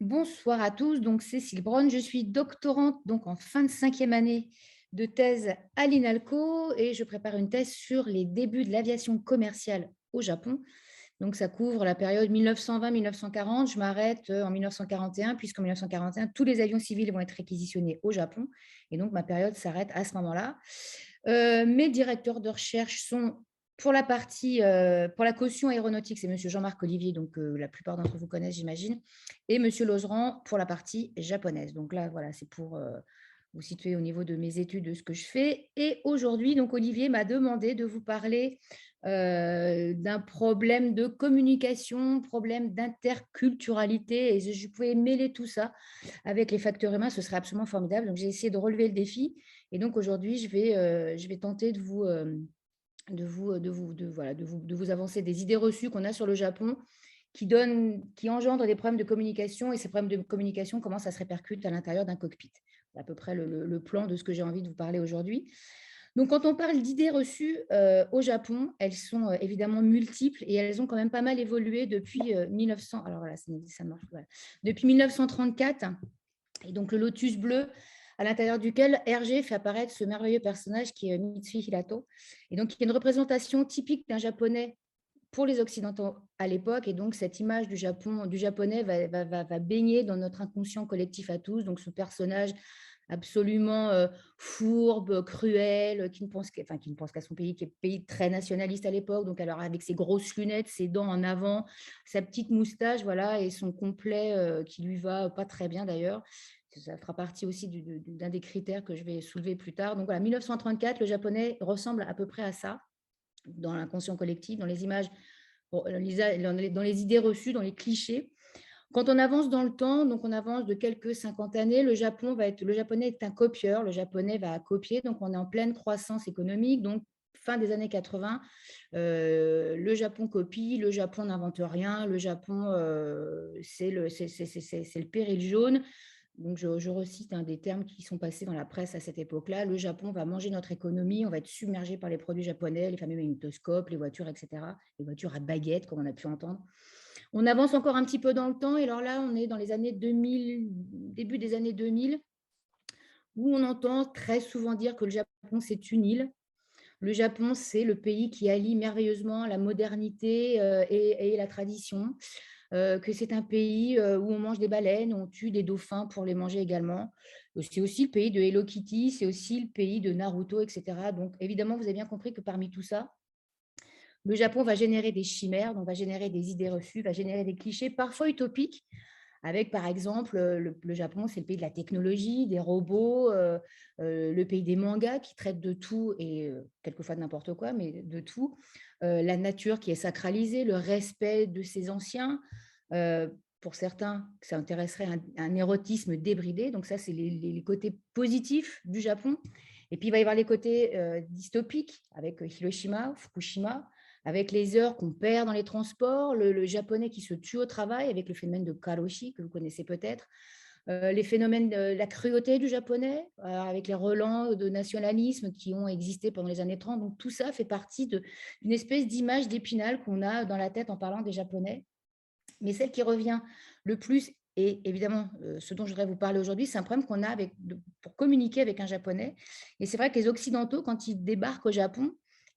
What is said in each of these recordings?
Bonsoir à tous, donc Cécile Braun, je suis doctorante donc en fin de 5e année de thèse à l'INALCO et je prépare une thèse sur les débuts de l'aviation commerciale au Japon. Donc ça couvre la période 1920-1940, je m'arrête en 1941 puisqu'en 1941 tous les avions civils vont être réquisitionnés au Japon et donc ma période s'arrête à ce moment-là. Mes directeurs de recherche sont pour la partie, pour la caution aéronautique, c'est monsieur Jean-Marc Olivier, donc la plupart d'entre vous connaissent, j'imagine, et monsieur Lozeran pour la partie japonaise. Donc là, voilà, c'est pour vous situer au niveau de mes études, de ce que je fais. Et aujourd'hui, donc Olivier m'a demandé de vous parler d'un problème de communication, problème d'interculturalité, et si je pouvais mêler tout ça avec les facteurs humains, ce serait absolument formidable. Donc j'ai essayé de relever le défi, et donc aujourd'hui, je vais tenter de vous avancer des idées reçues qu'on a sur le Japon qui engendrent des problèmes de communication, et ces problèmes de communication commencent à se répercuter à l'intérieur d'un cockpit. C'est à peu près le plan de ce que j'ai envie de vous parler aujourd'hui. Donc, quand on parle d'idées reçues au Japon, elles sont évidemment multiples et elles ont quand même pas mal évolué depuis 1900. Alors voilà, ça marche. Voilà. Depuis 1934, et donc le lotus bleu, à l'intérieur duquel Hergé fait apparaître ce merveilleux personnage qui est Mitsui Hirato. Et donc, il y a une représentation typique d'un japonais pour les Occidentaux à l'époque. Et donc, cette image du japonais va baigner dans notre inconscient collectif à tous. Donc, ce personnage absolument fourbe, cruel, qui ne pense qu'à son pays, qui est pays très nationaliste à l'époque. Donc, alors, avec ses grosses lunettes, ses dents en avant, sa petite moustache, voilà, et son complet qui lui va pas très bien d'ailleurs. Ça fera partie aussi d'un des critères que je vais soulever plus tard. Donc voilà, 1934, le japonais ressemble à peu près à ça dans l'inconscient collectif, dans les images, dans les idées reçues, dans les clichés. Quand on avance dans le temps, donc on avance de quelques 50 années, le japonais est un copieur, le japonais va copier, donc on est en pleine croissance économique, donc fin des années 80, le Japon copie, le Japon n'invente rien, le Japon, c'est le péril jaune. Donc, je recite des termes qui sont passés dans la presse à cette époque-là. Le Japon va manger notre économie, on va être submergé par les produits japonais, les fameux magnétoscopes, les voitures, etc. Les voitures à baguettes, comme on a pu entendre. On avance encore un petit peu dans le temps, et alors là, on est dans les années 2000, début des années 2000, où on entend très souvent dire que le Japon, c'est une île. Le Japon, c'est le pays qui allie merveilleusement la modernité et la tradition. Que c'est un pays où on mange des baleines, où on tue des dauphins pour les manger également. C'est aussi le pays de Hello Kitty, c'est aussi le pays de Naruto, etc. Donc, évidemment, vous avez bien compris que parmi tout ça, le Japon va générer des chimères, donc va générer des idées reçues, va générer des clichés, parfois utopiques, avec par exemple le Japon, c'est le pays de la technologie, des robots, le pays des mangas qui traitent de tout et quelquefois de n'importe quoi, mais de tout, la nature qui est sacralisée, le respect de ses anciens. Pour certains, ça intéresserait un érotisme débridé, donc ça, c'est les côtés positifs du Japon. Et puis, il va y avoir les côtés dystopiques avec Hiroshima, Fukushima, avec les heures qu'on perd dans les transports, le japonais qui se tue au travail avec le phénomène de karoshi, que vous connaissez peut-être, les phénomènes de la cruauté du japonais, avec les relents de nationalisme qui ont existé pendant les années 30. Donc tout ça fait partie d'une espèce d'image d'Épinal qu'on a dans la tête en parlant des Japonais. Mais celle qui revient le plus, et évidemment, ce dont je voudrais vous parler aujourd'hui, c'est un problème qu'on a pour communiquer avec un Japonais. Et c'est vrai que les Occidentaux, quand ils débarquent au Japon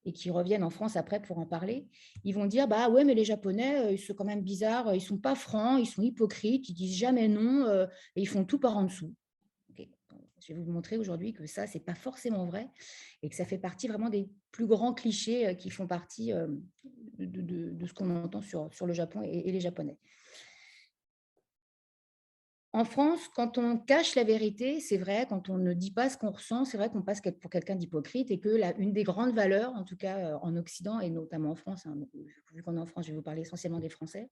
et qu'ils reviennent en France après pour en parler, ils vont dire, bah ouais, mais les Japonais, ils sont quand même bizarres, ils sont pas francs, ils sont hypocrites, ils disent jamais non, et ils font tout par en dessous. Ok. Je vais vous montrer aujourd'hui que ça, c'est pas forcément vrai et que ça fait partie vraiment des plus grands clichés qui font partie de ce qu'on entend sur le Japon et les Japonais. En France, quand on cache la vérité, c'est vrai, quand on ne dit pas ce qu'on ressent, c'est vrai qu'on passe pour quelqu'un d'hypocrite et que une des grandes valeurs, en tout cas en Occident et notamment en France, hein, vu qu'on est en France, je vais vous parler essentiellement des Français,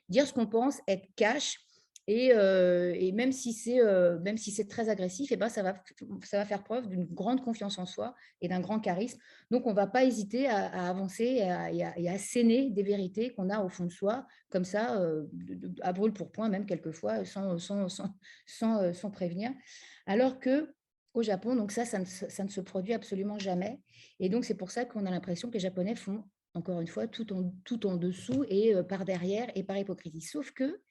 dire ce qu'on pense, être cash. Et même si c'est très agressif, et ben ça va faire preuve d'une grande confiance en soi et d'un grand charisme. Donc, on ne va pas hésiter à avancer et à asséner des vérités qu'on a au fond de soi, comme ça, à brûle pour point, même quelquefois, sans prévenir. Alors que au Japon, donc ça ne se produit absolument jamais. Et donc, c'est pour ça qu'on a l'impression que les Japonais font, encore une fois, tout en dessous et par derrière et par hypocrisie. Sauf que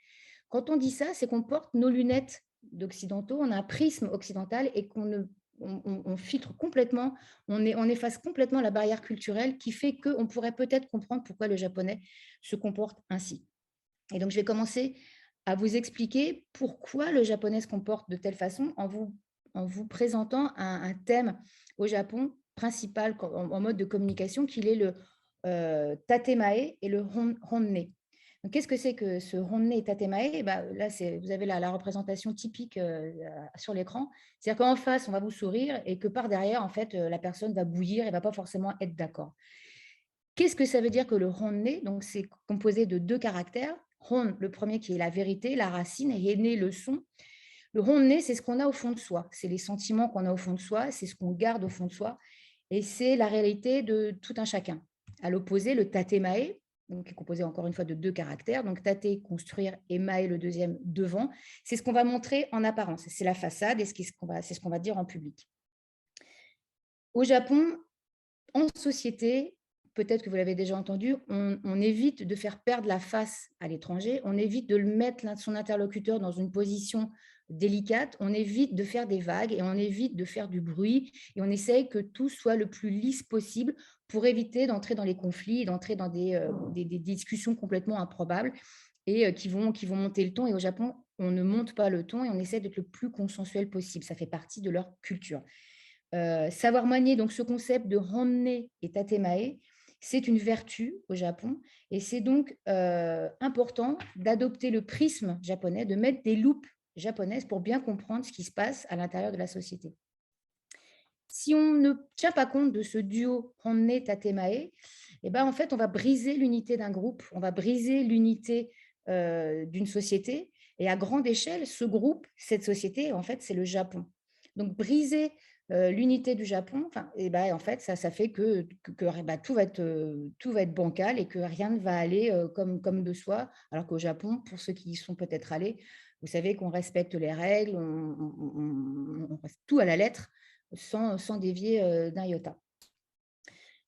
Quand on dit ça, c'est qu'on porte nos lunettes d'occidentaux, on a un prisme occidental et qu'on ne on filtre complètement, on efface complètement la barrière culturelle qui fait qu'on pourrait peut-être comprendre pourquoi le japonais se comporte ainsi. Et donc, je vais commencer à vous expliquer pourquoi le japonais se comporte de telle façon en vous présentant un thème au Japon principal en mode de communication, qu'il est le tatemae et le honne. Donc, qu'est-ce que c'est que ce honne et tatemae? Eh ben, là, vous avez la représentation typique sur l'écran. C'est-à-dire qu'en face, on va vous sourire et que par derrière, en fait, la personne va bouillir et ne va pas forcément être d'accord. Qu'est-ce que ça veut dire que le honne? Donc, c'est composé de 2 caractères. Hon, le premier qui est la vérité, la racine, et hene, le son. Le honne, c'est ce qu'on a au fond de soi. C'est les sentiments qu'on a au fond de soi, c'est ce qu'on garde au fond de soi, et c'est la réalité de tout un chacun. À l'opposé, le tatemae, donc qui est composé encore une fois de 2 caractères. Donc, tate, construire, et mae, le deuxième, devant. C'est ce qu'on va montrer en apparence. C'est la façade et c'est ce qu'on va dire en public. Au Japon, en société, peut-être que vous l'avez déjà entendu, on évite de faire perdre la face à l'étranger, on évite de le mettre son interlocuteur dans une position délicate, on évite de faire des vagues et on évite de faire du bruit et on essaye que tout soit le plus lisse possible pour éviter d'entrer dans les conflits, d'entrer dans des discussions complètement improbables et qui vont monter le ton. Et au Japon, on ne monte pas le ton et on essaie d'être le plus consensuel possible. Ça fait partie de leur culture. Savoir manier donc ce concept de honne et tatemae, c'est une vertu au Japon et c'est donc important d'adopter le prisme japonais, de mettre des loupes japonaises pour bien comprendre ce qui se passe à l'intérieur de la société. Si on ne tient pas compte de ce duo honne-tatemae, eh ben, en fait, on va briser l'unité d'un groupe, on va briser l'unité d'une société. Et à grande échelle, ce groupe, cette société, en fait, c'est le Japon. Donc, briser l'unité du Japon, et ben, en fait, ça fait que tout va être bancal et que rien ne va aller comme de soi. Alors qu'au Japon, pour ceux qui y sont peut-être allés, vous savez qu'on respecte les règles, on reste tout à la lettre sans dévier d'un iota.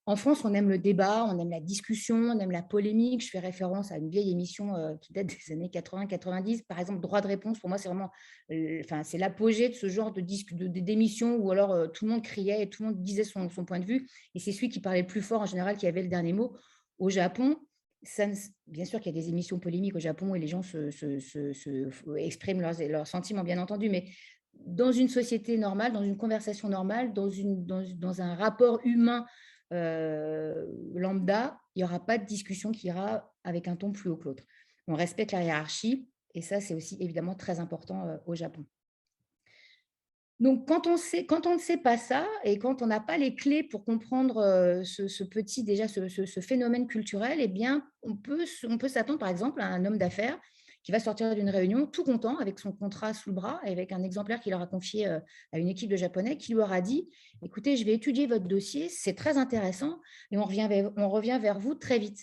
En France, on aime le débat, on aime la discussion, on aime la polémique. Je fais référence à une vieille émission qui date des années 80-90. Par exemple, Droit de réponse, pour moi, c'est vraiment c'est l'apogée de ce genre d'émission où alors tout le monde criait et tout le monde disait son point de vue. Et c'est celui qui parlait le plus fort en général qui avait le dernier mot. Au Japon, bien sûr qu'il y a des émissions polémiques au Japon et les gens expriment leurs sentiments, bien entendu, mais dans une société normale, dans une conversation normale, dans un rapport humain lambda, il n'y aura pas de discussion qui ira avec un ton plus haut que l'autre. On respecte la hiérarchie et ça, c'est aussi évidemment très important au Japon. Donc, quand on ne sait pas ça et quand on n'a pas les clés pour comprendre ce phénomène culturel, eh bien, on peut s'attendre, par exemple, à un homme d'affaires qui va sortir d'une réunion tout content avec son contrat sous le bras et avec un exemplaire qu'il aura confié à une équipe de Japonais qui lui aura dit: écoutez, je vais étudier votre dossier, c'est très intéressant et on revient vers vous très vite.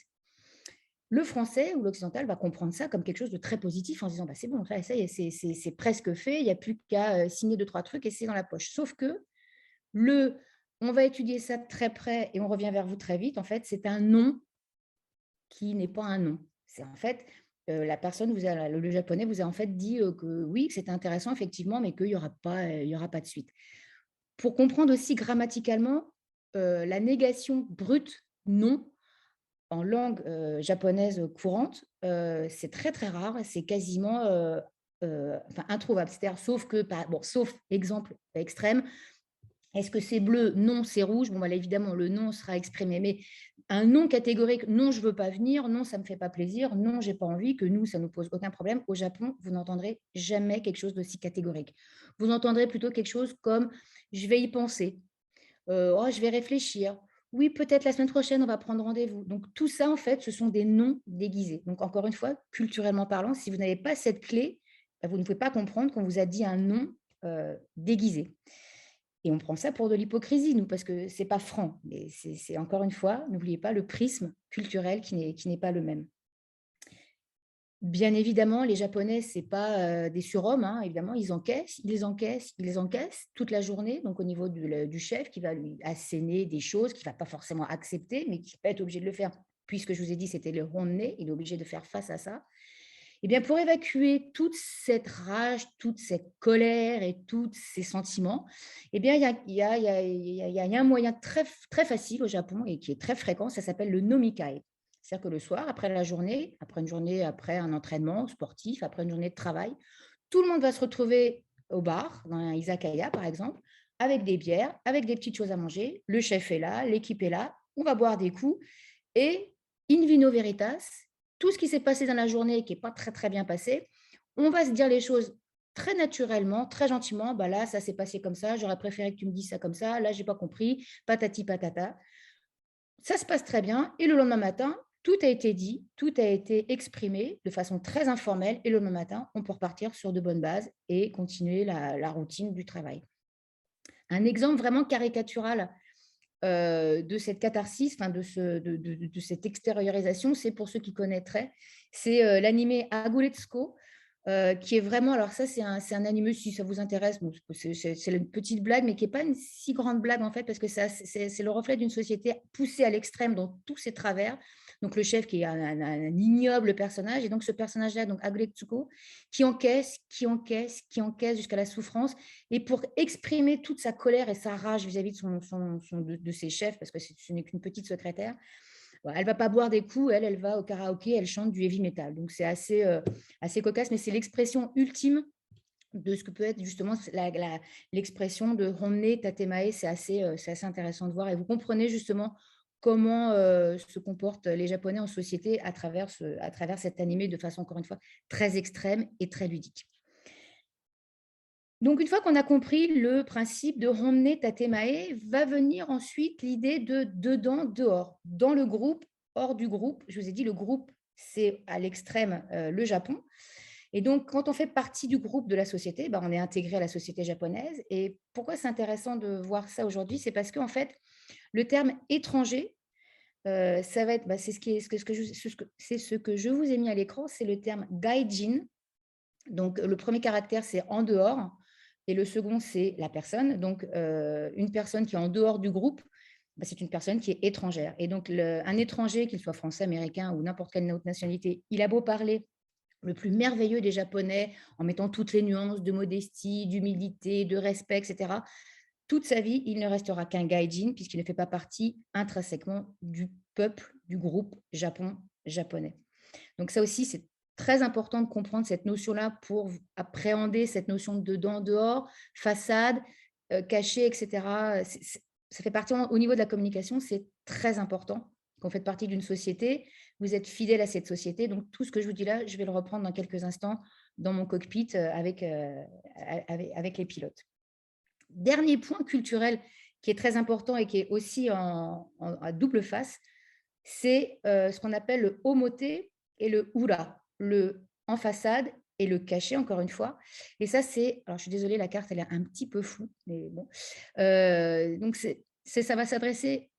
Le français ou l'occidental va comprendre ça comme quelque chose de très positif en se disant: bah, c'est bon, ça y est, c'est presque fait, il n'y a plus qu'à signer 2-3 trucs et c'est dans la poche. Sauf que on va étudier ça de très près et on revient vers vous très vite, en fait, c'est un non qui n'est pas un non. C'est en fait, la personne le japonais vous a en fait dit que oui, que c'était intéressant effectivement, mais qu'il n'y aura il y aura pas de suite. Pour comprendre aussi grammaticalement, la négation brute non en langue japonaise courante, c'est très, très rare. C'est quasiment introuvable. C'est-à-dire, sauf exemple extrême, est-ce que c'est bleu? Non, c'est rouge. Bon, évidemment, le non sera exprimé. Mais un non catégorique, non, je ne veux pas venir, non, ça ne me fait pas plaisir, non, je n'ai pas envie, que nous, ça ne nous pose aucun problème. Au Japon, vous n'entendrez jamais quelque chose d'aussi catégorique. Vous entendrez plutôt quelque chose comme je vais y penser. Oh, je vais réfléchir. Oui, peut-être la semaine prochaine, on va prendre rendez-vous. Donc, tout ça, en fait, ce sont des noms déguisés. Donc, encore une fois, culturellement parlant, si vous n'avez pas cette clé, vous ne pouvez pas comprendre qu'on vous a dit un nom déguisé. Et on prend ça pour de l'hypocrisie, nous, parce que c'est pas franc. Mais c'est encore une fois, n'oubliez pas le prisme culturel qui n'est pas le même. Bien évidemment, les Japonais, c'est pas des surhommes, hein, évidemment, ils encaissent, ils encaissent toute la journée, donc au niveau du chef qui va lui asséner des choses qu'il ne va pas forcément accepter, mais qui va être obligé de le faire. Puisque je vous ai dit, c'était le honne, il est obligé de faire face à ça. Eh bien, pour évacuer toute cette rage, toute cette colère et tous ces sentiments, eh bien, il y a un moyen très, très facile au Japon et qui est très fréquent, ça s'appelle le nomikai. C'est-à-dire que le soir, après la journée, après un entraînement sportif, après une journée de travail, tout le monde va se retrouver au bar, dans un izakaya par exemple, avec des bières, avec des petites choses à manger. Le chef est là, l'équipe est là, on va boire des coups et in vino veritas, tout ce qui s'est passé dans la journée qui n'est pas très, très bien passé, on va se dire les choses très naturellement, très gentiment. Bah là, ça s'est passé comme ça, j'aurais préféré que tu me dises ça comme ça, là, j'ai pas compris, patati patata. Ça se passe très bien et le lendemain matin, tout a été dit, tout a été exprimé de façon très informelle et le lendemain matin, on peut repartir sur de bonnes bases et continuer la routine du travail. Un exemple vraiment caricatural de cette catharsis, enfin de cette extériorisation, c'est pour ceux qui connaîtraient, c'est l'animé Aguretsuko, qui est vraiment, alors ça c'est un animé, si ça vous intéresse, bon, c'est une petite blague, mais qui n'est pas une si grande blague en fait, parce que c'est le reflet d'une société poussée à l'extrême dans tous ses travers. Donc le chef qui est un ignoble personnage, et donc ce personnage-là, donc Aguretsuko, qui encaisse, qui encaisse, qui encaisse jusqu'à la souffrance, et pour exprimer toute sa colère et sa rage vis-à-vis de ses chefs, parce que ce n'est qu'une petite secrétaire, elle ne va pas boire des coups, elle va au karaoké, elle chante du heavy metal. Donc c'est assez cocasse, mais c'est l'expression ultime de ce que peut être justement l'expression de Honne Tatemae. C'est assez intéressant de voir et vous comprenez justement comment se comportent les Japonais en société à travers cet animé de façon, encore une fois, très extrême et très ludique. Donc, une fois qu'on a compris le principe de Honne Tatemae, va venir ensuite l'idée de dedans, dehors, dans le groupe, hors du groupe. Je vous ai dit, le groupe, c'est à l'extrême le Japon. Et donc, quand on fait partie du groupe de la société, on est intégré à la société japonaise. Et pourquoi c'est intéressant de voir ça aujourd'hui? C'est parce qu'en fait, le terme étranger, ça va être, c'est ce que je vous ai mis à l'écran, c'est le terme gaijin. Donc, le premier caractère, c'est en dehors. Et le second, c'est la personne. Donc, une personne qui est en dehors du groupe, c'est une personne qui est étrangère. Et donc, un étranger, qu'il soit français, américain ou n'importe quelle autre nationalité, il a beau parler le plus merveilleux des Japonais, en mettant toutes les nuances de modestie, d'humilité, de respect, etc. Toute sa vie, il ne restera qu'un gaijin, puisqu'il ne fait pas partie intrinsèquement du peuple, du groupe japonais. Donc ça aussi, c'est très important de comprendre cette notion-là pour appréhender cette notion de dedans-dehors, façade, caché, etc. Ça fait partie, au niveau de la communication, c'est très important. Quand vous faites partie d'une société, vous êtes fidèle à cette société. Donc tout ce que je vous dis là, je vais le reprendre dans quelques instants dans mon cockpit avec les pilotes. Dernier point culturel qui est très important et qui est aussi à double face, c'est ce qu'on appelle le omote et le ura, le en façade et le caché, encore une fois. Et ça, c'est, alors je suis désolée, la carte, elle est un petit peu floue, mais bon. Donc, ça va s'adresser,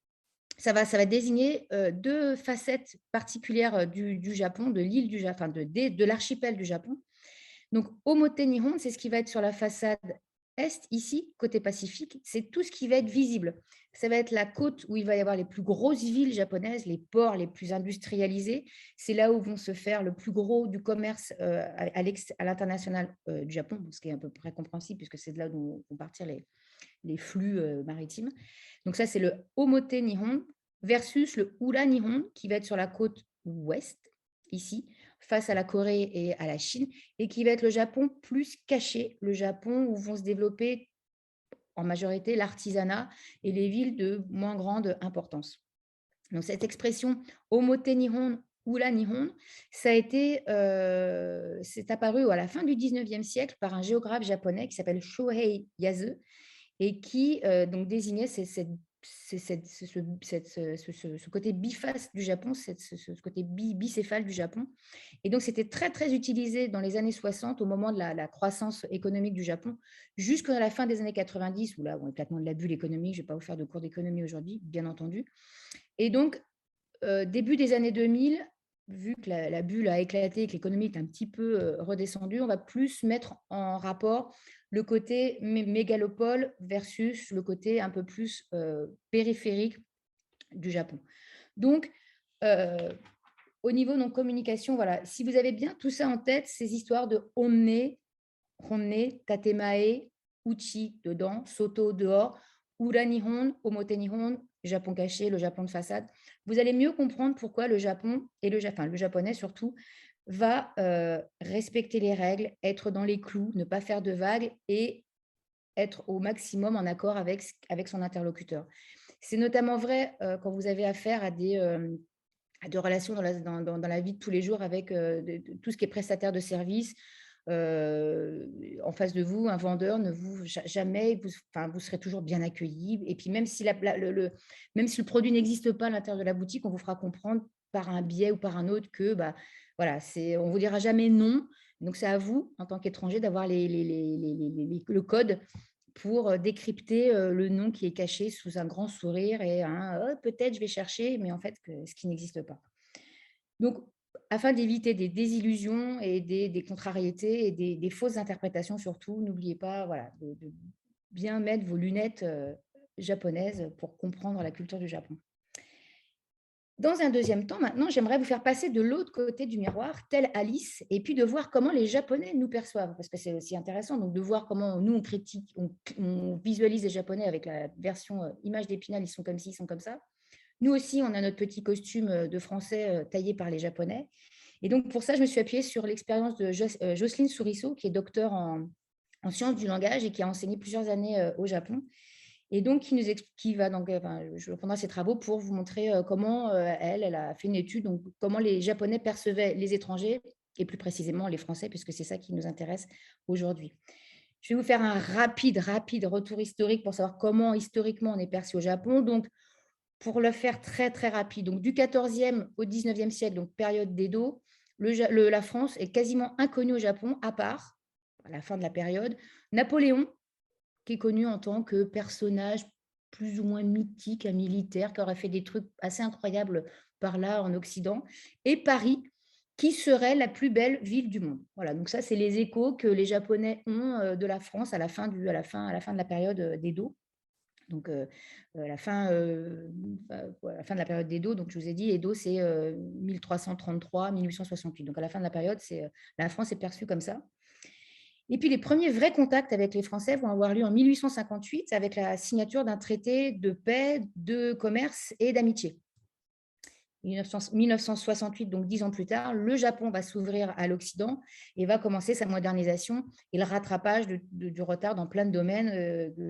ça va désigner deux facettes particulières du Japon, de l'île du Japon, enfin de l'archipel du Japon. Donc, omote nihon, c'est ce qui va être sur la façade est, ici, côté Pacifique, c'est tout ce qui va être visible. Ça va être la côte où il va y avoir les plus grosses villes japonaises, les ports les plus industrialisés. C'est là où vont se faire le plus gros du commerce à l'international du Japon, ce qui est à peu près compréhensible puisque c'est de là où vont partir les flux maritimes. Donc ça, c'est le Omote Nihon versus le Ura Nihon qui va être sur la côte ouest, ici, face à la Corée et à la Chine, et qui va être le Japon plus caché, le Japon où vont se développer en majorité l'artisanat et les villes de moins grande importance. Donc cette expression Omote Nihon, Ura Nihon, ça a été, c'est apparu à la fin du 19e siècle par un géographe japonais qui s'appelle Shohei Yase et qui donc désignait ce côté biface du Japon, ce côté bicéphale du Japon. Et donc, c'était très, très utilisé dans les années 60, au moment de la croissance économique du Japon, jusqu'à la fin des années 90, où là, on est complètement de la bulle économique. Je ne vais pas vous faire de cours d'économie aujourd'hui, bien entendu. Et donc, début des années 2000, vu que la bulle a éclaté et que l'économie est un petit peu redescendue, on va plus mettre en rapport le côté mégalopole versus le côté un peu plus périphérique du Japon. Donc, au niveau non communication, voilà, si vous avez bien tout ça en tête, ces histoires de honne, tatemae, uchi dedans, soto dehors, ura nihon, omote nihon, Japon caché, le Japon de façade, vous allez mieux comprendre pourquoi le Japon et le japonais surtout va respecter les règles, être dans les clous, ne pas faire de vagues et être au maximum en accord avec son interlocuteur. C'est notamment vrai quand vous avez affaire à des relations dans la vie de tous les jours avec tout ce qui est prestataire de services. En face de vous, un vendeur ne vous jamais, vous serez toujours bien accueilli. Et puis même si, même si le produit n'existe pas à l'intérieur de la boutique, on vous fera comprendre par un biais ou par un autre que voilà, on ne vous dira jamais non. Donc c'est à vous, en tant qu'étranger, d'avoir le code pour décrypter le nom qui est caché sous un grand sourire et un oh, peut-être je vais chercher, mais en fait, ce qui n'existe pas. Donc, afin d'éviter des désillusions et des contrariétés et des fausses interprétations surtout, n'oubliez pas voilà, de bien mettre vos lunettes japonaises pour comprendre la culture du Japon. Dans un deuxième temps, maintenant, j'aimerais vous faire passer de l'autre côté du miroir, telle Alice, et puis de voir comment les Japonais nous perçoivent, parce que c'est aussi intéressant, donc de voir comment nous, on critique, on visualise les Japonais avec la version image d'Épinal, ils sont comme ci, ils sont comme ça. Nous aussi, on a notre petit costume de Français taillé par les Japonais. Et donc, pour ça, je me suis appuyée sur l'expérience de Jocelyne Souriceau, qui est docteur en sciences du langage et qui a enseigné plusieurs années au Japon. Et donc, qui va donc, je reprendrai ses travaux pour vous montrer comment elle a fait une étude, donc comment les Japonais percevaient les étrangers et plus précisément les Français, puisque c'est ça qui nous intéresse aujourd'hui. Je vais vous faire un rapide retour historique pour savoir comment historiquement on est perçu au Japon. Donc, pour le faire très, très rapide, donc du 14e au 19e siècle, donc période d'Edo, la France est quasiment inconnue au Japon, à part, à la fin de la période, Napoléon, qui est connu en tant que personnage plus ou moins mythique, un militaire qui aurait fait des trucs assez incroyables par là en Occident, et Paris, qui serait la plus belle ville du monde. Voilà, donc ça, c'est les échos que les Japonais ont de la France à la fin de la période d'Edo. Donc, la fin de la période d'Edo, donc je vous ai dit, Edo, c'est 1333-1868. Donc, à la fin de la période, la France est perçue comme ça. Et puis, les premiers vrais contacts avec les Français vont avoir lieu en 1858 avec la signature d'un traité de paix, de commerce et d'amitié. 1968, donc 10 ans plus tard, le Japon va s'ouvrir à l'Occident et va commencer sa modernisation et le rattrapage du retard dans plein de domaines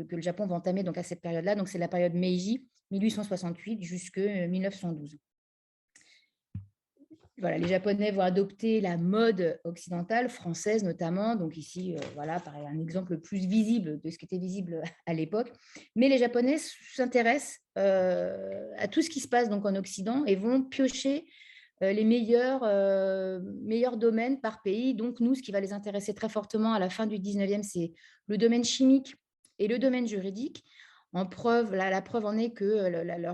que le Japon va entamer donc à cette période-là. Donc, c'est la période Meiji, 1868 jusqu'en 1912. Voilà, les Japonais vont adopter la mode occidentale, française notamment. Donc ici, voilà, pareil, un exemple le plus visible de ce qui était visible à l'époque. Mais les Japonais s'intéressent à tout ce qui se passe donc en Occident et vont piocher les meilleurs domaines par pays. Donc nous, ce qui va les intéresser très fortement à la fin du 19e, c'est le domaine chimique et le domaine juridique. La preuve en est que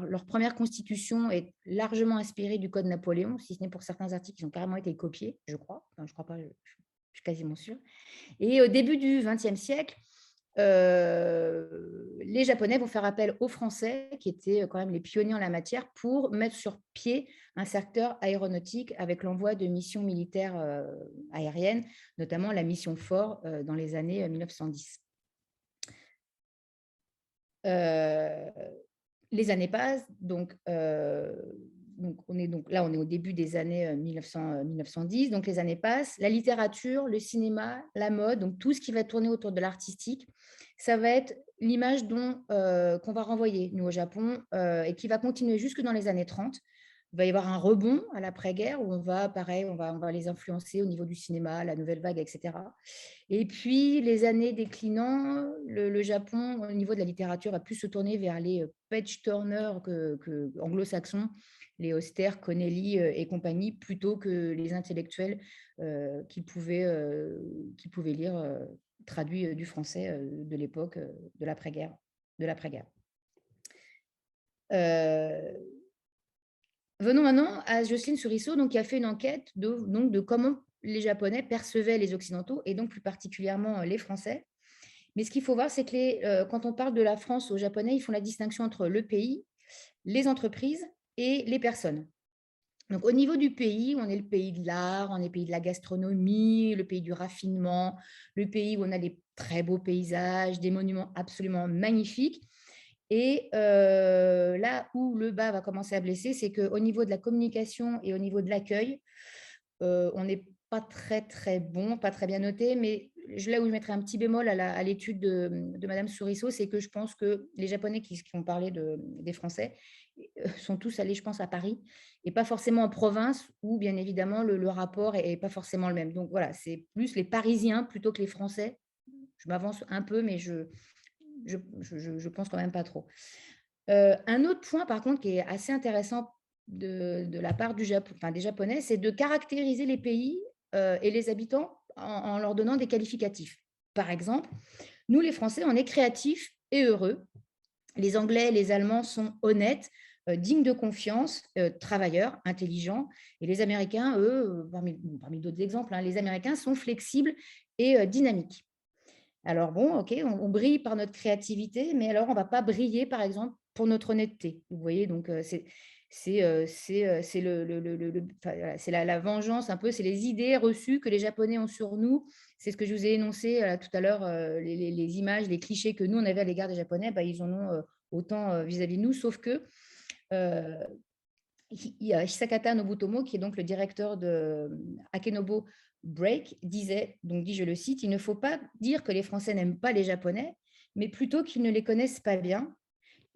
leur première constitution est largement inspirée du Code Napoléon, si ce n'est pour certains articles qui ont carrément été copiés, je crois. Enfin, je crois pas, je suis quasiment sûre. Et au début du XXe siècle, les Japonais vont faire appel aux Français, qui étaient quand même les pionniers en la matière, pour mettre sur pied un secteur aéronautique avec l'envoi de missions militaires aériennes, notamment la mission Fort dans les années 1910. Les années passent, donc on est au début des années 1910, donc les années passent, la littérature, le cinéma, la mode, donc tout ce qui va tourner autour de l'artistique, ça va être l'image qu'on va renvoyer, nous, au Japon, et qui va continuer jusque dans les années 30. Il va y avoir un rebond à l'après-guerre où on va les influencer au niveau du cinéma, la nouvelle vague, etc. Et puis, les années déclinant, le Japon, au niveau de la littérature, va plus se tourner vers les page-turners anglo-saxons, les Auster, Connelly et compagnie, plutôt que les intellectuels qui pouvaient lire traduit du français de l'époque de l'après-guerre. Venons maintenant à Jocelyne Souriceau, donc, qui a fait une enquête de comment les Japonais percevaient les Occidentaux, et donc plus particulièrement les Français. Mais ce qu'il faut voir, c'est que quand on parle de la France aux Japonais, ils font la distinction entre le pays, les entreprises et les personnes. Donc, au niveau du pays, on est le pays de l'art, on est le pays de la gastronomie, le pays du raffinement, le pays où on a des très beaux paysages, des monuments absolument magnifiques. Et là où le bas va commencer à blesser, c'est qu'au niveau de la communication et au niveau de l'accueil, on n'est pas très, très bon, pas très bien noté, mais là où je mettrais un petit bémol à l'étude de madame Souriceau, c'est que je pense que les Japonais qui ont parlé des Français, sont tous allés, je pense, à Paris et pas forcément en province où, bien évidemment, le rapport est pas forcément le même. Donc voilà, c'est plus les Parisiens plutôt que les Français. Je m'avance un peu, mais je pense quand même pas trop. Un autre point, par contre, qui est assez intéressant de la part des Japonais, c'est de caractériser les pays et les habitants en leur donnant des qualificatifs. Par exemple, nous, les Français, on est créatifs et heureux. Les Anglais et les Allemands sont honnêtes, dignes de confiance, travailleurs, intelligents. Et les Américains, eux, parmi d'autres exemples, hein, les Américains sont flexibles et dynamiques. Alors bon, OK, on brille par notre créativité, mais alors on ne va pas briller, par exemple, pour notre honnêteté. Vous voyez? Donc c'est enfin, voilà, c'est la vengeance un peu, c'est les idées reçues que les Japonais ont sur nous. C'est ce que je vous ai énoncé, tout à l'heure, les images, les clichés que nous, on avait à l'égard des Japonais, bah, ils en ont, autant, vis-à-vis de nous, sauf que, heu, il y a Hisakata Nobutomo, qui est donc le directeur de Akenobo Break, disait, donc dit, je le cite: «Il ne faut pas dire que les Français n'aiment pas les Japonais, mais plutôt qu'ils ne les connaissent pas bien».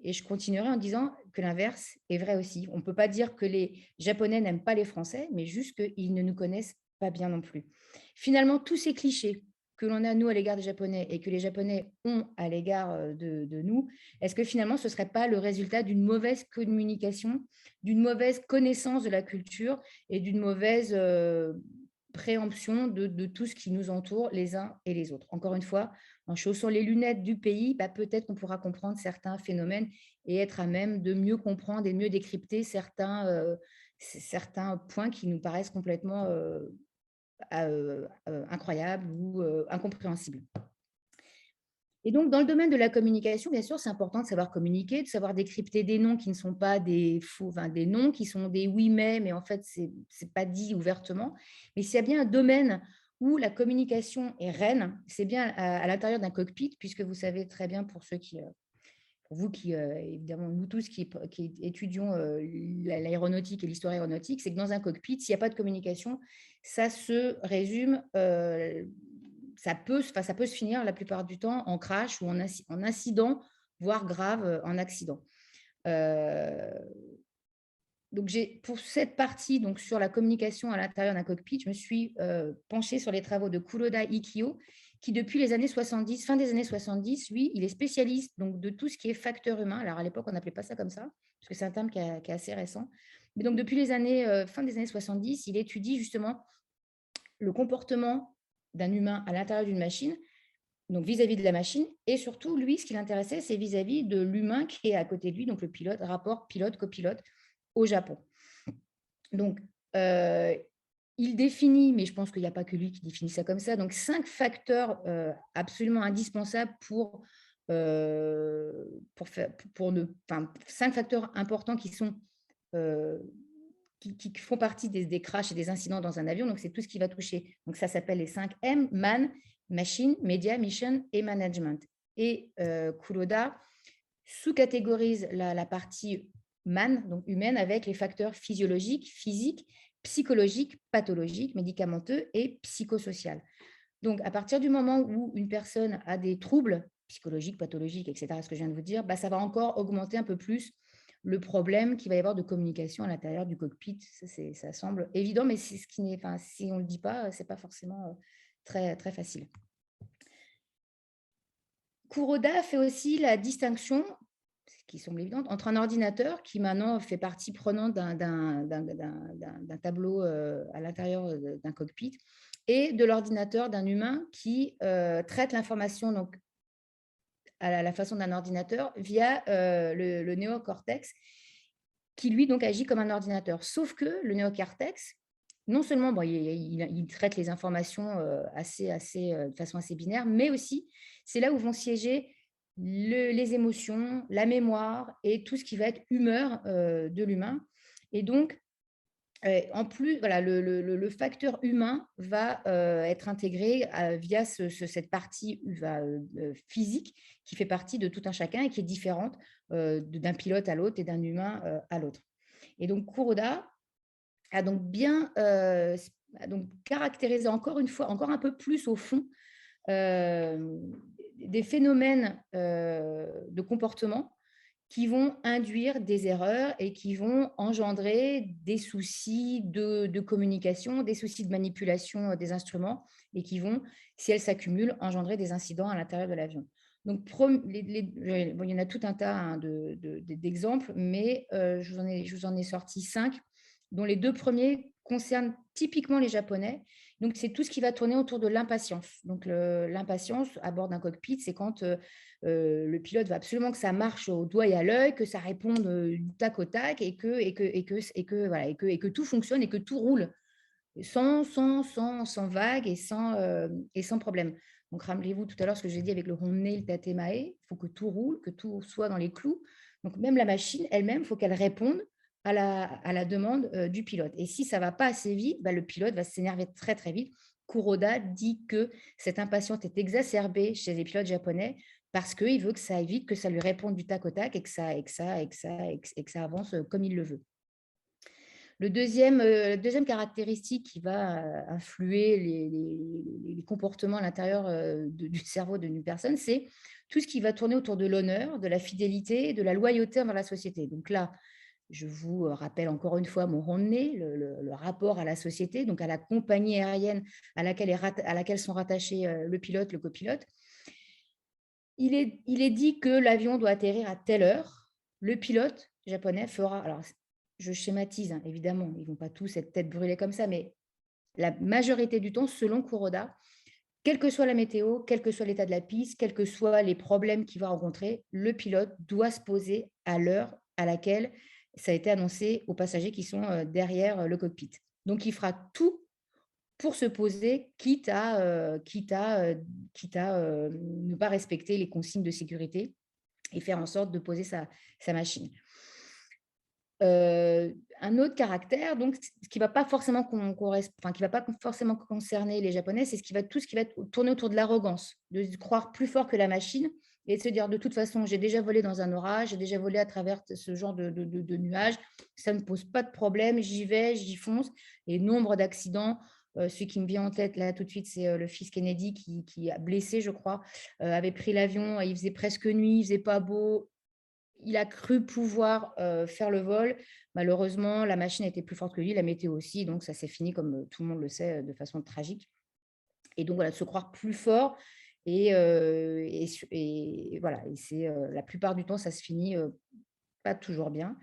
Et je continuerai en disant que l'inverse est vrai aussi. On ne peut pas dire que les Japonais n'aiment pas les Français, mais juste qu'ils ne nous connaissent pas bien non plus. Finalement, tous ces clichés que l'on a, nous, à l'égard des Japonais et que les Japonais ont à l'égard de nous, est-ce que finalement, ce ne serait pas le résultat d'une mauvaise communication, d'une mauvaise connaissance de la culture et d'une mauvaise préemption de tout ce qui nous entoure les uns et les autres? Encore une fois, en chaussant les lunettes du pays, bah, peut-être qu'on pourra comprendre certains phénomènes et être à même de mieux comprendre et de mieux décrypter certains points qui nous paraissent complètement incroyables ou incompréhensibles. Et donc, dans le domaine de la communication, bien sûr, c'est important de savoir communiquer, de savoir décrypter des noms qui ne sont pas des faux, enfin, des noms qui sont des oui, mais en fait, c'est pas dit ouvertement. Mais s'il y a bien un domaine où la communication est reine, c'est bien à l'intérieur d'un cockpit, puisque vous savez très bien, pour vous qui, évidemment, nous tous qui étudions l'aéronautique et l'histoire aéronautique, c'est que dans un cockpit, s'il n'y a pas de communication, ça se résume, ça peut se finir la plupart du temps en crash ou en incident, voire grave, en accident. Euh, donc, pour cette partie, donc sur la communication à l'intérieur d'un cockpit, je me suis penchée sur les travaux de Kuroda Ikkyo, qui depuis les années 70, fin des années 70, lui, il est spécialiste donc, de tout ce qui est facteur humain. Alors, à l'époque, on n'appelait pas ça comme ça, parce que c'est un terme qui est assez récent. Mais donc, depuis les années, fin des années 70, il étudie justement le comportement d'un humain à l'intérieur d'une machine, donc vis-à-vis de la machine, et surtout, lui, ce qui l'intéressait, c'est vis-à-vis de l'humain qui est à côté de lui, donc le pilote, rapport pilote-copilote au Japon. Donc, il définit, mais je pense qu'il n'y a pas que lui qui définit ça comme ça, donc 5 facteurs absolument indispensables pour ne, enfin, 5 facteurs importants qui sont qui font partie des crashs et des incidents dans un avion. Donc, c'est tout ce qui va toucher. Donc, ça s'appelle les 5 M, Man, Machine, Media, Mission et Management. Et Kuroda sous-catégorise la partie man, donc humaine, avec les facteurs physiologiques, physiques, psychologiques, pathologiques, médicamenteux et psychosociaux. Donc, à partir du moment où une personne a des troubles psychologiques, pathologiques, etc., ce que je viens de vous dire, bah, ça va encore augmenter un peu plus le problème qu'il va y avoir de communication à l'intérieur du cockpit. Ça semble évident, mais c'est ce qui n'est, enfin, si on ne le dit pas, ce n'est pas forcément très, très facile. Kuroda fait aussi la distinction, qui semble évidente, entre un ordinateur qui maintenant fait partie prenante d'un tableau à l'intérieur d'un cockpit et de l'ordinateur d'un humain qui traite l'information donc, à la façon d'un ordinateur via le néocortex qui lui donc agit comme un ordinateur. Sauf que le néocortex, non seulement bon, il traite les informations de façon assez binaire, mais aussi c'est là où vont siéger les émotions, la mémoire et tout ce qui va être humeur de l'humain. Et donc, En plus, voilà, le facteur humain va être intégré via cette partie physique qui fait partie de tout un chacun et qui est différente d'un pilote à l'autre et d'un humain à l'autre. Et donc, Kuroda a donc a donc caractérisé encore une fois, encore un peu plus au fond, euh, des phénomènes de comportement qui vont induire des erreurs et qui vont engendrer des soucis de communication, des soucis de manipulation des instruments et qui vont, si elles s'accumulent, engendrer des incidents à l'intérieur de l'avion. Donc, bon, il y en a tout un tas hein, d'exemples, mais je vous en ai sorti 5, dont les 2 premiers concernent typiquement les Japonais. Donc, c'est tout ce qui va tourner autour de l'impatience. Donc, l'impatience à bord d'un cockpit, c'est quand le pilote veut absolument que ça marche au doigt et à l'œil, que ça réponde du tac au tac et que tout fonctionne et que tout roule sans vague et sans problème. Donc, rappelez-vous tout à l'heure ce que j'ai dit avec le honne, le tatemae, il faut que tout roule, que tout soit dans les clous. Donc, même la machine elle-même, il faut qu'elle réponde à la demande du pilote. Et si ça ne va pas assez vite, bah, le pilote va s'énerver très, très vite. Kuroda dit que cette impatience est exacerbée chez les pilotes japonais parce qu'il veut que ça aille vite, que ça lui réponde du tac au tac et que ça avance comme il le veut. La deuxième caractéristique qui va influer les comportements à l'intérieur du cerveau d'une personne, c'est tout ce qui va tourner autour de l'honneur, de la fidélité, de la loyauté envers la société. Donc là, je vous rappelle encore une fois mon rondé, le rapport à la société, donc à la compagnie aérienne à laquelle sont rattachés le pilote, le copilote. Il est dit que l'avion doit atterrir à telle heure. Le pilote japonais fera, alors je schématise, hein, évidemment, ils ne vont pas tous être tête brûlée comme ça, mais la majorité du temps, selon Kuroda, quelle que soit la météo, quel que soit l'état de la piste, quels que soient les problèmes qu'il va rencontrer, le pilote doit se poser à l'heure à laquelle ça a été annoncé aux passagers qui sont derrière le cockpit. Donc, il fera tout pour se poser, quitte à ne pas respecter les consignes de sécurité et faire en sorte de poser sa machine. Un autre caractère, donc, ce qui ne va pas forcément qui va pas forcément concerner les Japonais, c'est tout ce qui va tourner autour de l'arrogance, de croire plus fort que la machine et de se dire de toute façon, j'ai déjà volé dans un orage, j'ai déjà volé à travers ce genre de nuages, ça ne pose pas de problème, j'y vais, j'y fonce. Et nombre d'accidents, celui qui me vient en tête là tout de suite, c'est le fils Kennedy qui a blessé, je crois, avait pris l'avion, il faisait presque nuit, il faisait pas beau, il a cru pouvoir faire le vol. Malheureusement, la machine était plus forte que lui, la météo aussi, donc ça s'est fini, comme tout le monde le sait, de façon tragique. Et donc, voilà, de se croire plus fort. Et voilà, et c'est la plupart du temps, ça se finit pas toujours bien.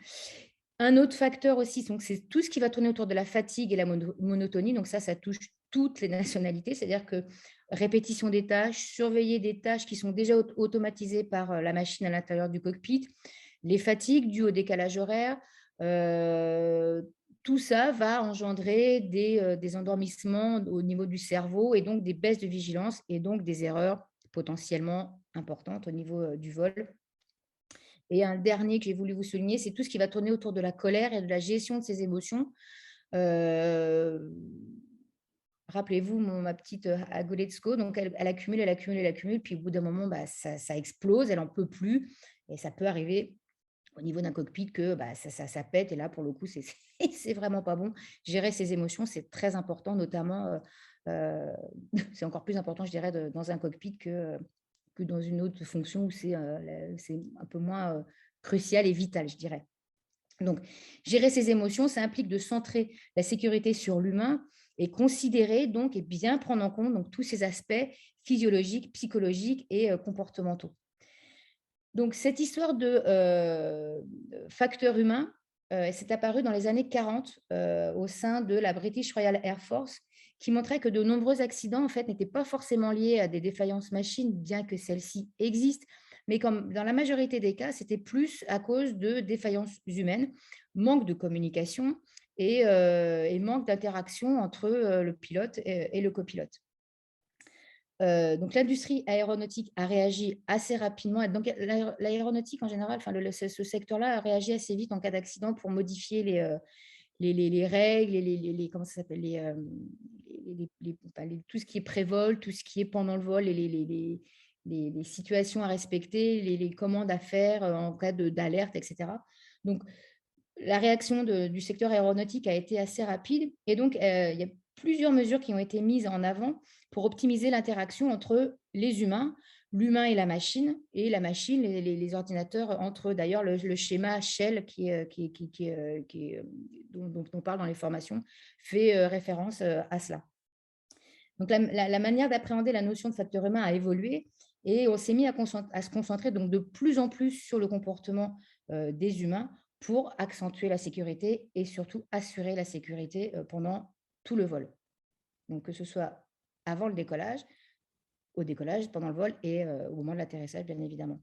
Un autre facteur aussi, donc c'est tout ce qui va tourner autour de la fatigue et la monotonie. Donc ça touche toutes les nationalités, c'est-à-dire que répétition des tâches, surveiller des tâches qui sont déjà automatisées par la machine à l'intérieur du cockpit, les fatigues dues au décalage horaire, tout ça va engendrer des endormissements au niveau du cerveau et donc des baisses de vigilance et donc des erreurs potentiellement importantes au niveau du vol. Et un dernier que j'ai voulu vous souligner, c'est tout ce qui va tourner autour de la colère et de la gestion de ses émotions. Rappelez-vous, ma petite Agoletsko, donc elle accumule, puis au bout d'un moment, bah, ça explose, elle n'en peut plus, et ça peut arriver au niveau d'un cockpit que bah, ça pète, et là, pour le coup, c'est vraiment pas bon. Gérer ses émotions, c'est très important, notamment, c'est encore plus important, je dirais, dans un cockpit que dans une autre fonction où c'est un peu moins crucial et vital, je dirais. Donc, gérer ses émotions, ça implique de centrer la sécurité sur l'humain et considérer donc et bien prendre en compte donc, tous ces aspects physiologiques, psychologiques et comportementaux. Donc, cette histoire de facteur humain s'est apparue dans les années 40 au sein de la British Royal Air Force, qui montrait que de nombreux accidents en fait, n'étaient pas forcément liés à des défaillances machines, bien que celles-ci existent, mais comme dans la majorité des cas, c'était plus à cause de défaillances humaines, manque de communication et manque d'interaction entre le pilote et le copilote. Donc, l'industrie aéronautique a réagi assez rapidement. Donc, l'aéronautique, en général, ce secteur-là a réagi assez vite en cas d'accident pour modifier les règles, comment ça s'appelle, tout ce qui est pré-vol, tout ce qui est pendant le vol, les situations à respecter, les commandes à faire en cas d'alerte, etc. Donc, la réaction du secteur aéronautique a été assez rapide et donc il y a plusieurs mesures qui ont été mises en avant pour optimiser l'interaction entre les humains, l'humain et la machine, les ordinateurs, entre d'ailleurs le schéma Shell dont on parle dans les formations fait référence à cela. Donc la manière d'appréhender la notion de facteur humain a évolué et on s'est mis à se concentrer donc de plus en plus sur le comportement des humains pour accentuer la sécurité et surtout assurer la sécurité pendant tout le vol. Donc que ce soit avant le décollage, au décollage, pendant le vol et au moment de l'atterrissage, bien évidemment.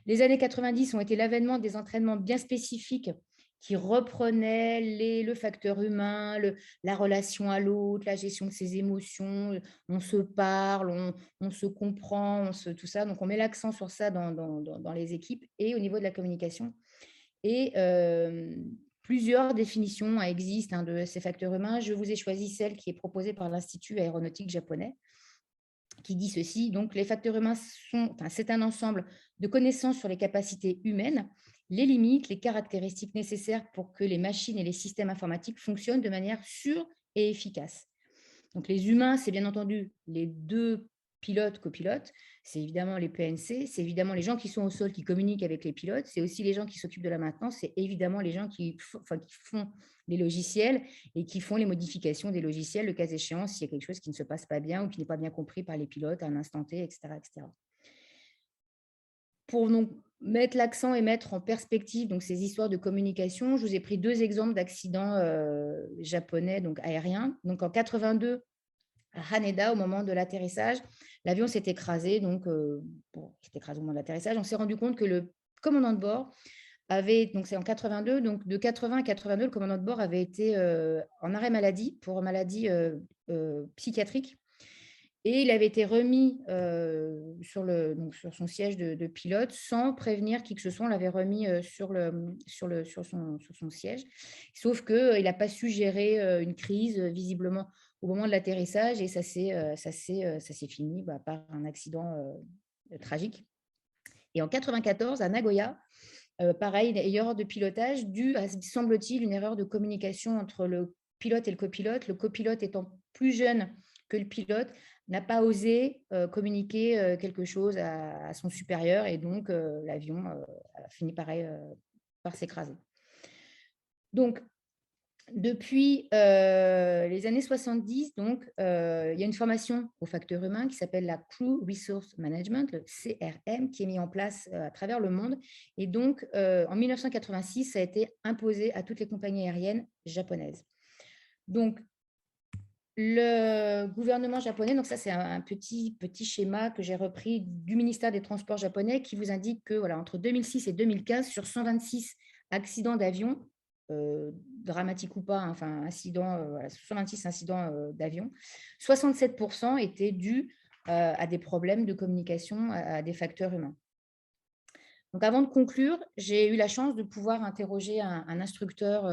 Les années 90 ont été l'avènement des entraînements bien spécifiques qui reprenaient le facteur humain, la relation à l'autre, la gestion de ses émotions. On se parle, on se comprend, tout ça. Donc, on met l'accent sur ça dans les équipes et au niveau de la communication. Et plusieurs définitions existent de ces facteurs humains. Je vous ai choisi celle qui est proposée par l'Institut aéronautique japonais, qui dit ceci. Donc, les facteurs humains c'est un ensemble de connaissances sur les capacités humaines, les limites, les caractéristiques nécessaires pour que les machines et les systèmes informatiques fonctionnent de manière sûre et efficace. Donc, les humains, c'est bien entendu les deux pilotes, copilotes, c'est évidemment les PNC, c'est évidemment les gens qui sont au sol, qui communiquent avec les pilotes, c'est aussi les gens qui s'occupent de la maintenance, c'est évidemment les gens qui font les logiciels et qui font les modifications des logiciels, le cas échéant, s'il y a quelque chose qui ne se passe pas bien ou qui n'est pas bien compris par les pilotes à un instant T, etc. etc. Pour donc mettre l'accent et mettre en perspective donc, ces histoires de communication, je vous ai pris 2 exemples d'accidents japonais, donc aériens. Donc en 82, à Haneda, au moment de l'atterrissage, l'avion s'est écrasé. Donc, s'est écrasé au moment de l'atterrissage. On s'est rendu compte que le commandant de bord donc c'est en 82, donc de 80 à 82, le commandant de bord avait été en arrêt maladie pour maladie psychiatrique. Et il avait été remis sur son siège de pilote sans prévenir qui que ce soit. On l'avait remis sur son siège. Sauf qu'il n'a pas su gérer une crise, visiblement, au moment de l'atterrissage. Et ça s'est fini par un accident tragique. Et en 94, à Nagoya, pareil, erreur de pilotage due à, semble-t-il, une erreur de communication entre le pilote et le copilote. Le copilote étant plus jeune que le pilote, n'a pas osé communiquer quelque chose à son supérieur et donc l'avion a fini par s'écraser. Donc, depuis les années 70, donc, il y a une formation au facteur humain qui s'appelle la Crew Resource Management, le CRM, qui est mis en place à travers le monde. Et donc, en 1986, ça a été imposé à toutes les compagnies aériennes japonaises. Donc, le gouvernement japonais, donc ça c'est un petit schéma que j'ai repris du ministère des Transports japonais qui vous indique que voilà, entre 2006 et 2015, sur 126 accidents d'avion, dramatiques ou pas, enfin 126 incidents d'avion, 67% étaient dus à des problèmes de communication, à des facteurs humains. Donc, avant de conclure, j'ai eu la chance de pouvoir interroger un instructeur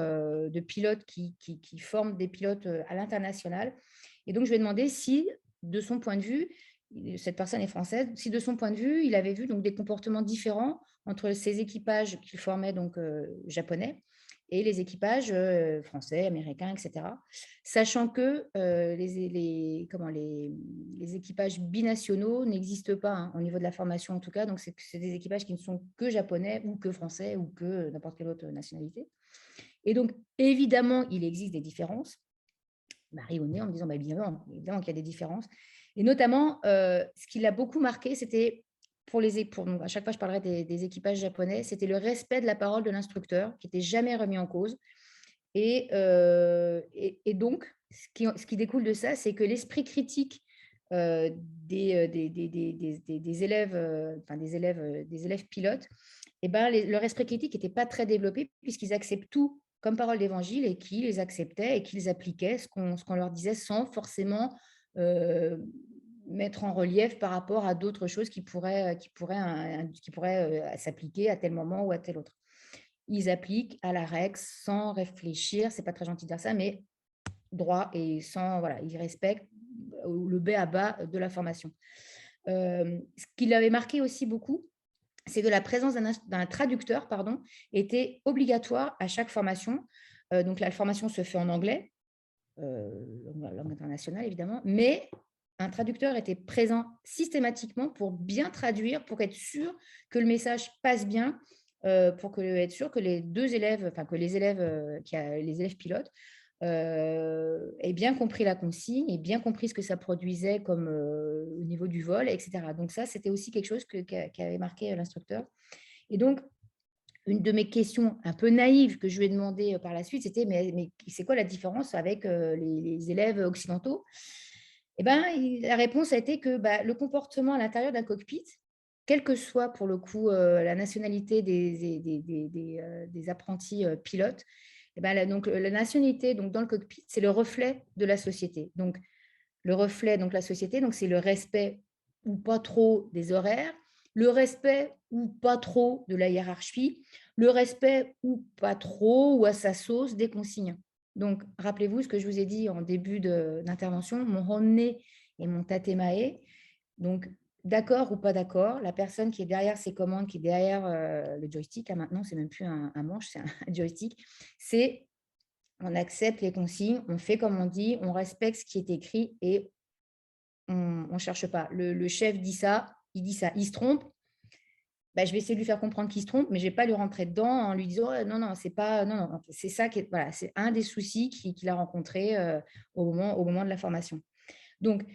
de pilotes qui forme des pilotes à l'international. Et donc, je lui ai demandé si, de son point de vue, cette personne est française, si de son point de vue, il avait vu donc des comportements différents entre ces équipages qu'il formait donc japonais et les équipages français, américains, etc. Sachant que les équipages binationaux n'existent pas au niveau de la formation en tout cas, donc c'est des équipages qui ne sont que japonais ou que français ou que n'importe quelle autre nationalité. Et donc, évidemment, il existe des différences. Il m'a ri au nez en me disant, évidemment qu'il y a des différences. Et notamment, ce qui l'a beaucoup marqué, c'était donc à chaque fois je parlerai des équipages japonais, c'était le respect de la parole de l'instructeur qui n'était jamais remis en cause. Et donc, ce qui découle de ça, c'est que l'esprit critique des élèves pilotes, leur esprit critique n'était pas très développé puisqu'ils acceptent tout comme parole d'évangile et qu'ils les acceptaient et qu'ils appliquaient ce qu'on leur disait sans forcément mettre en relief par rapport à d'autres choses qui pourraient s'appliquer à tel moment ou à tel autre. ils appliquent à la règle sans réfléchir. C'est pas très gentil de dire ça, mais droit et sans, voilà, ils respectent le b à bas de la formation. Ce qui l'avait marqué aussi beaucoup, c'est que la présence d'un traducteur, pardon, était obligatoire à chaque formation. Donc la formation se fait en anglais, langue internationale évidemment, mais un traducteur était présent systématiquement pour bien traduire, pour être sûr que le message passe bien, pour être sûr que les deux élèves, enfin que les élèves, les élèves pilotes, aient bien compris la consigne et bien compris ce que ça produisait comme au niveau du vol, etc. Donc ça, c'était aussi quelque chose qui avait marqué l'instructeur. Et donc, une de mes questions un peu naïves que je lui ai demandé par la suite, c'était mais c'est quoi la différence avec les élèves occidentaux? Eh ben, la réponse a été que bah, le comportement à l'intérieur d'un cockpit, quelle que soit pour le coup la nationalité des apprentis pilotes, eh ben, donc, la nationalité donc, dans le cockpit, c'est le reflet de la société. Donc, le reflet, donc la société, donc c'est le respect ou pas trop des horaires, le respect ou pas trop de la hiérarchie, le respect ou pas trop ou à sa sauce des consignes. Donc, rappelez-vous ce que je vous ai dit en début d'intervention, mon honne et mon tatemae. Donc, d'accord ou pas d'accord, la personne qui est derrière ces commandes, qui est derrière le joystick, maintenant, c'est même plus un manche, c'est un joystick, c'est on accepte les consignes, on fait comme on dit, on respecte ce qui est écrit et on ne cherche pas. Le chef dit ça, il se trompe. Bah, je vais essayer de lui faire comprendre qu'il se trompe, mais je ne vais pas lui rentrer dedans en lui disant non, non, c'est pas, non, non, c'est ça qui est, voilà, c'est un des soucis qu'il a rencontré au moment de la formation. Donc,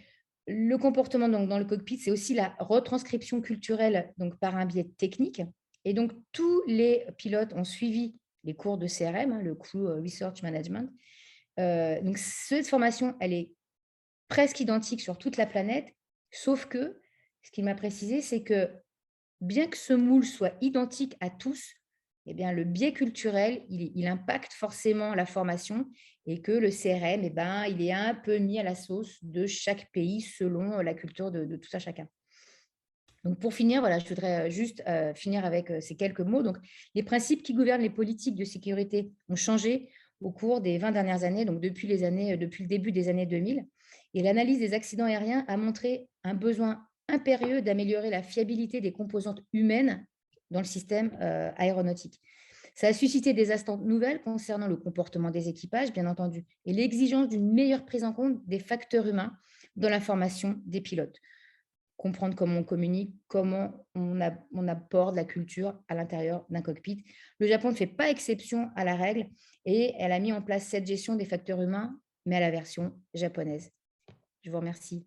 le comportement donc, dans le cockpit, c'est aussi la retranscription culturelle donc, par un biais technique. Et donc, tous les pilotes ont suivi les cours de CRM, le Crew Research Management. Donc, cette formation, elle est presque identique sur toute la planète, sauf que, ce qu'il m'a précisé, c'est que bien que ce moule soit identique à tous, eh bien, le biais culturel, il impacte forcément la formation et que le CRM, eh ben, il est un peu mis à la sauce de chaque pays selon la culture de tout ça chacun. Donc, pour finir, voilà, je voudrais juste finir avec ces quelques mots. Donc, les principes qui gouvernent les politiques de sécurité ont changé au cours des 20 dernières années, donc depuis le début des années 2000. Et l'analyse des accidents aériens a montré un besoin impérieux d'améliorer la fiabilité des composantes humaines dans le système aéronautique. Ça a suscité des attentes nouvelles concernant le comportement des équipages, bien entendu, et l'exigence d'une meilleure prise en compte des facteurs humains dans la formation des pilotes. Comprendre comment on communique, comment on aborde la culture à l'intérieur d'un cockpit. Le Japon ne fait pas exception à la règle et elle a mis en place cette gestion des facteurs humains, mais à la version japonaise. Je vous remercie.